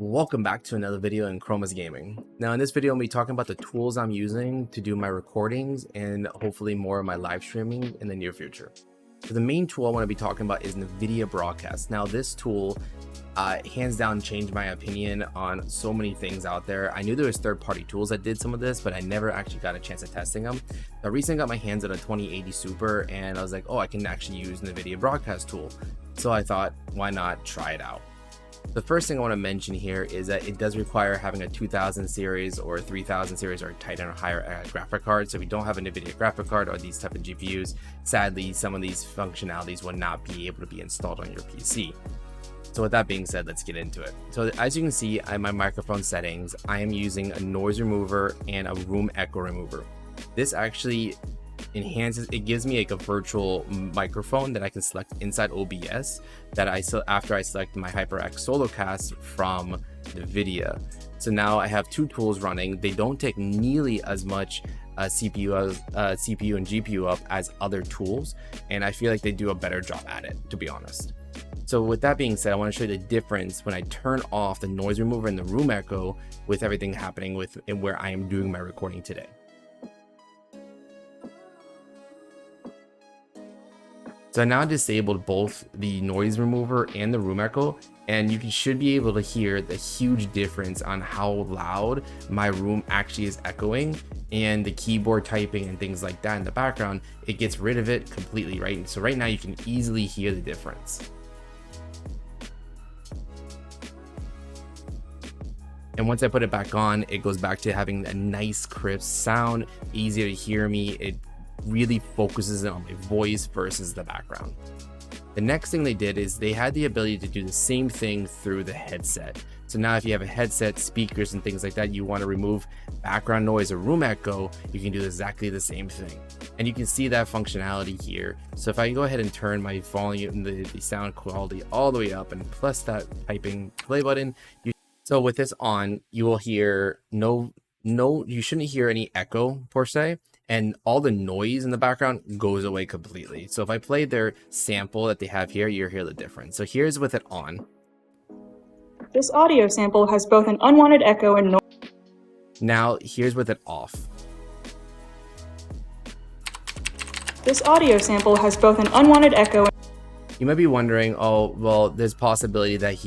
Welcome back to another video in Chroma's Gaming. Now in this video, I'm going to be talking about the tools I'm using to do my recordings and hopefully more of my live streaming in the near future. So the main tool I want to be talking about is Nvidia Broadcast. Now this tool, hands down, changed my opinion on so many things out there. I knew there was third-party tools that did some of this, but I never actually got a chance at testing them. I recently got my hands on a 2080 Super and I was like, oh, I can actually use Nvidia Broadcast tool. So I thought, why not try it out? The first thing I want to mention here is that it does require having a 2000 series or 3000 series or Titan or higher graphic card. So if you don't have a Nvidia graphic card or these type of GPUs, sadly, some of these functionalities will not be able to be installed on your PC. So with that being said, let's get into it. So as you can see in my microphone settings, I am using a noise remover and a room echo remover. This actually enhances, it gives me like a virtual microphone that I can select inside OBS that after I select my HyperX Solocast from Nvidia. So now I have two tools running. They don't take nearly as much CPU and GPU up as other tools, and I feel like they do a better job at it, to be honest. So with that being said, I want to show you the difference when I turn off the noise remover and the room echo with everything happening where I am doing my recording today. So I now disabled both the noise remover and the room echo, and you should be able to hear the huge difference on how loud my room actually is echoing, and the keyboard typing and things like that in the background, it gets rid of it completely, right? So right now you can easily hear the difference. And once I put it back on, it goes back to having a nice crisp sound, easier to hear me. It really focuses on my voice versus the background. The next thing they did is they had the ability to do the same thing through the headset. So now if you have a headset, speakers and things like that, you want to remove background noise or room echo, you can do exactly the same thing. And you can see that functionality here. So if I go ahead and turn my volume, the sound quality all the way up and plus that typing play button, so with this on, you will hear you shouldn't hear any echo per se, and all the noise in the background goes away completely. So if I play their sample that they have here, you'll hear the difference. So here's with it on. This audio sample has both an unwanted echo and noise. Now here's with it off. This audio sample has both an unwanted echo. You might be wondering, oh, well, there's possibility that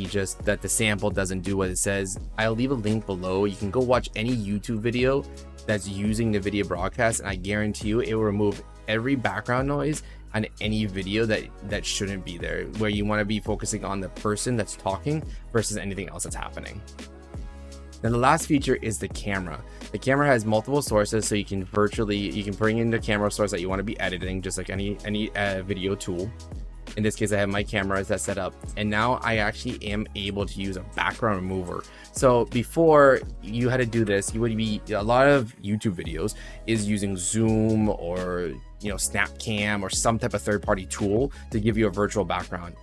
that the sample doesn't do what it says. I'll leave a link below. You can go watch any YouTube video that's using Nvidia Broadcast, and I guarantee you it will remove every background noise on any video that shouldn't be there, where you want to be focusing on the person that's talking versus anything else that's happening. Then the last feature is the camera. The camera has multiple sources, so you can bring in the camera source that you want to be editing, just like any video tool. In this case, I have my camera that's set up, and now I actually am able to use a background remover. So before you had to do this, you would be, a lot of YouTube videos is using Zoom or Snapcam or some type of third-party tool to give you a virtual background.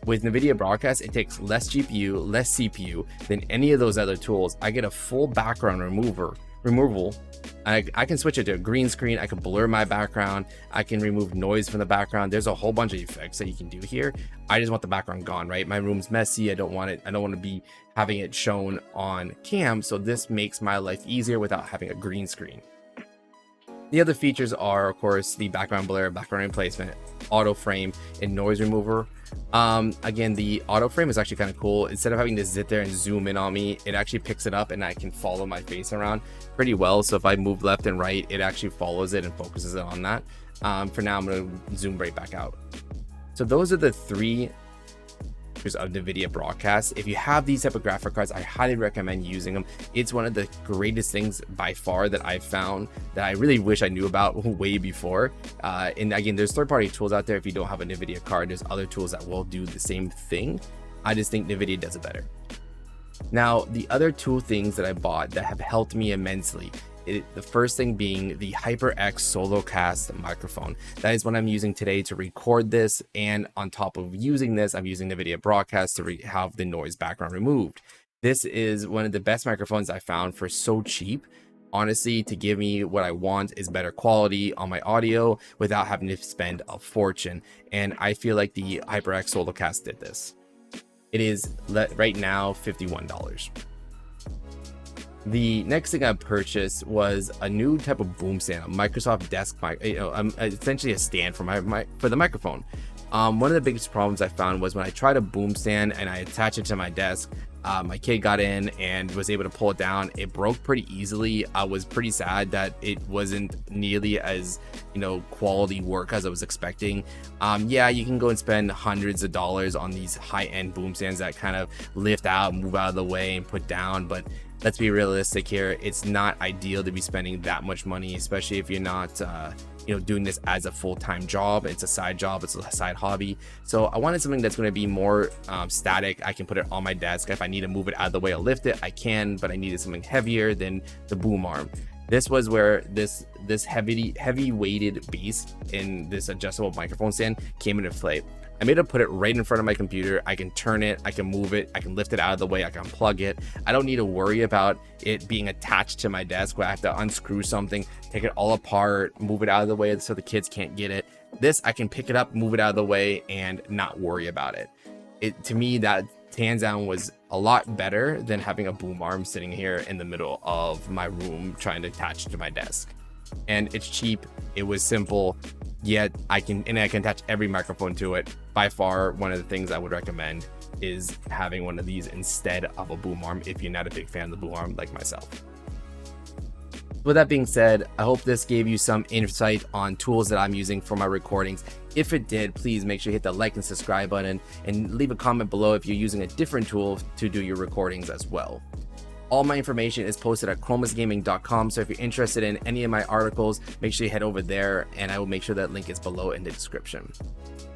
With Nvidia Broadcast, it takes less GPU, less CPU than any of those other tools. I get a full background removal. I can switch it to a green screen. I can blur my background. I can remove noise from the background. There's a whole bunch of effects that you can do here. I just want the background gone, right? My room's messy. I don't want to be having it shown on cam. So this makes my life easier without having a green screen. The other features are, of course, the background blur, background replacement, auto frame, and noise remover. Again, the auto frame is actually kind of cool. Instead of having to sit there and zoom in on me, it actually picks it up and I can follow my face around pretty well. So if I move left and right, it actually follows it and focuses it on that. For now, I'm going to zoom right back out. So those are the three of Nvidia Broadcast. If you have these type of graphic cards, I highly recommend using them. It's one of the greatest things by far that I've found that I really wish I knew about way before. And again, there's third-party tools out there. If you don't have a Nvidia card, there's other tools that will do the same thing. I just think Nvidia does it better. Now, the other two things that I bought that have helped me immensely, the first thing being the HyperX Solocast microphone. That is what I'm using today to record this, and on top of using this, I'm using Nvidia Broadcast to have the noise background removed. This is one of the best microphones I found for so cheap. Honestly, to give me what I want is better quality on my audio without having to spend a fortune, and I feel like the HyperX Solocast did this. It is right now $51. The next thing I purchased was a new type of boom stand, a Microsoft desk mic, essentially a stand for for the microphone. One of the biggest problems I found was when I tried a boom stand and I attached it to my desk, my kid got in and was able to pull it down. It broke pretty easily. I was pretty sad that it wasn't nearly as, quality work as I was expecting. Yeah, you can go and spend hundreds of dollars on these high-end boom stands that kind of lift out, move out of the way, and put down, but let's be realistic here. It's not ideal to be spending that much money, especially if you're not doing this as a full-time job. It's a side job, it's a side hobby. So I wanted something that's going to be more static. I can put it on my desk. If I need to move it out of the way or lift it, I can, but I needed something heavier than the boom arm. This was where this heavy weighted base in this adjustable microphone stand came into play. I made it put it right in front of my computer. I can turn it, I can move it, I can lift it out of the way, I can plug it. I don't need to worry about it being attached to my desk where I have to unscrew something, take it all apart, move it out of the way so the kids can't get it. This, I can pick it up, move it out of the way, and not worry about it. To me, that hands down was a lot better than having a boom arm sitting here in the middle of my room trying to attach to my desk. And it's cheap, it was simple, yet I can attach every microphone to it. By far, one of the things I would recommend is having one of these instead of a boom arm if you're not a big fan of the boom arm like myself. With that being said, I hope this gave you some insight on tools that I'm using for my recordings. If it did, please make sure you hit the like and subscribe button and leave a comment below if you're using a different tool to do your recordings as well. All my information is posted at chromusgaming.com, so if you're interested in any of my articles, make sure you head over there, and I will make sure that link is below in the description.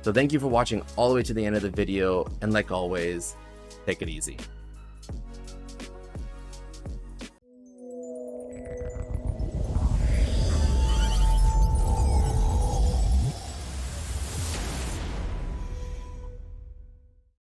So thank you for watching all the way to the end of the video, and like always, take it easy.